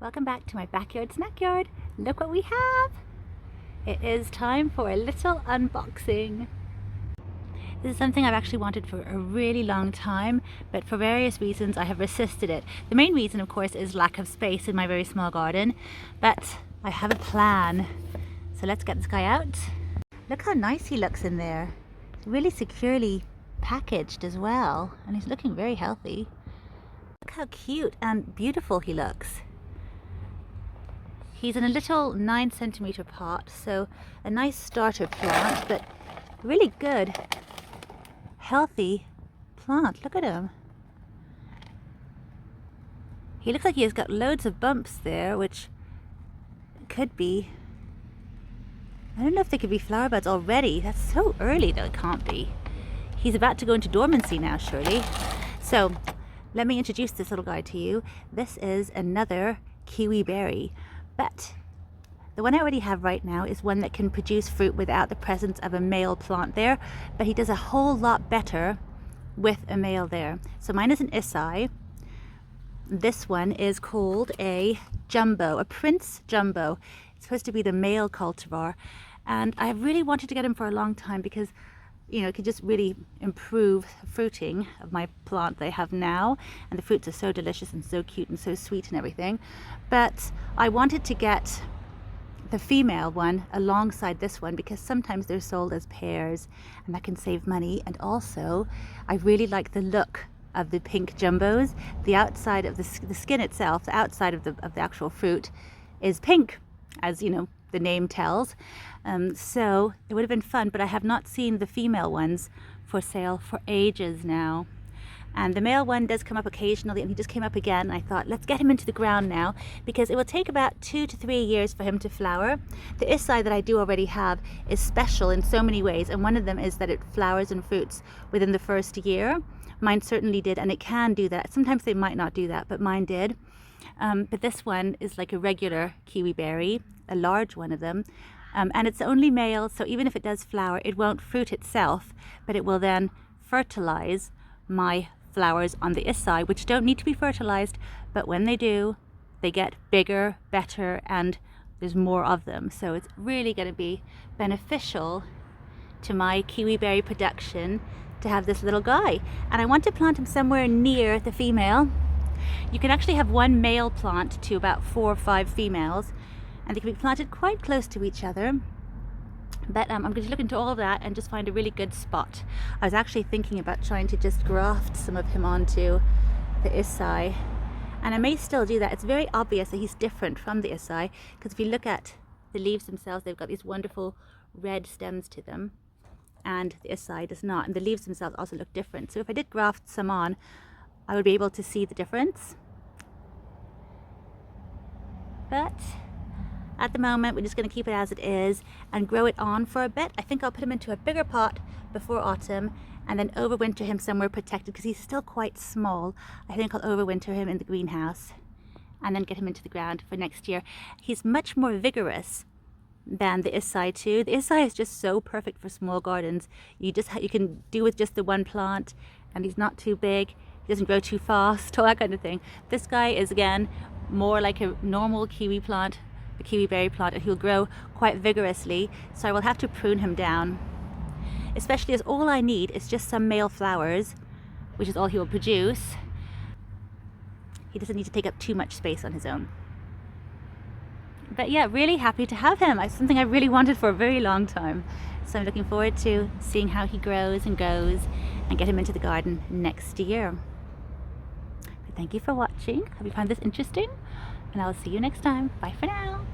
Welcome back to my backyard snack yard. Look what we have! It is time for a little unboxing. This is something I've actually wanted for a really long time, but for various reasons I have resisted it. The main reason, of course, is lack of space in my very small garden, but I have a plan. So let's get this guy out. Look how nice he looks in there. It's really securely packaged as well, and he's looking very healthy. Look how cute and beautiful he looks. He's in a little 9-centimeter pot, so a nice starter plant, but really good, healthy plant. Look at him. He looks like he has got loads of bumps there, which could be, I don't know if they could be flower buds already. That's so early though, it can't be. He's about to go into dormancy now, surely. So let me introduce this little guy to you. This is another Kiwi Berry. But the one I already have right now is one that can produce fruit without the presence of a male plant there, but he does a whole lot better with a male there. So mine is an Isai. This one is called a Jumbo, a Prince Jumbo. It's supposed to be the male cultivar, and I really wanted to get him for a long time because, you know, it could just really improve fruiting of my plant that I have now, and the fruits are so delicious and so cute and so sweet and everything. But I wanted to get the female one alongside this one because sometimes they're sold as pairs and that can save money. And also I really like the look of the pink jumbos. The outside of the skin itself, the outside of the actual fruit is pink, as you know the name tells. So it would have been fun, but I have not seen the female ones for sale for ages now. And the male one does come up occasionally, and he just came up again. I thought, let's get him into the ground now, because it will take about 2 to 3 years for him to flower. The Isai that I do already have is special in so many ways, and one of them is that it flowers and fruits within the first year. Mine certainly did, and it can do that. Sometimes they might not do that, but mine did. But this one is like a regular Kiwi Berry, a large one of them. And it's only male, so even if it does flower, it won't fruit itself, but it will then fertilize my flowers on the Isai, which don't need to be fertilized, but when they do, they get bigger, better, and there's more of them. So it's really going to be beneficial to my Kiwi Berry production to have this little guy. And I want to plant him somewhere near the female. You can actually have one male plant to about 4 or 5 females, and they can be planted quite close to each other. But I'm going to look into all of that and just find a really good spot. I was actually thinking about trying to just graft some of him onto the Isai, and I may still do that. It's very obvious that he's different from the Isai, because if you look at the leaves themselves, they've got these wonderful red stems to them, and the Isai does not, and the leaves themselves also look different. So if I did graft some on, I would be able to see the difference. But at the moment, we're just going to keep it as it is and grow it on for a bit. I think I'll put him into a bigger pot before autumn and then overwinter him somewhere protected because he's still quite small. I think I'll overwinter him in the greenhouse and then get him into the ground for next year. He's much more vigorous than the Isai too. The Isai is just so perfect for small gardens. You can do with just the one plant, and he's not too big. He doesn't grow too fast, all that kind of thing. This guy is, again, more like a normal kiwi plant, the Kiwi Berry plant, and he'll grow quite vigorously, so I will have to prune him down, especially as all I need is just some male flowers, which is all he will produce. He doesn't need to take up too much space on his own. But yeah, really happy to have him. It's something I really wanted for a very long time, so I'm looking forward to seeing how he grows and goes and get him into the garden next year. But thank you for watching. Hope you found this interesting, and I'll see you next time. Bye for now.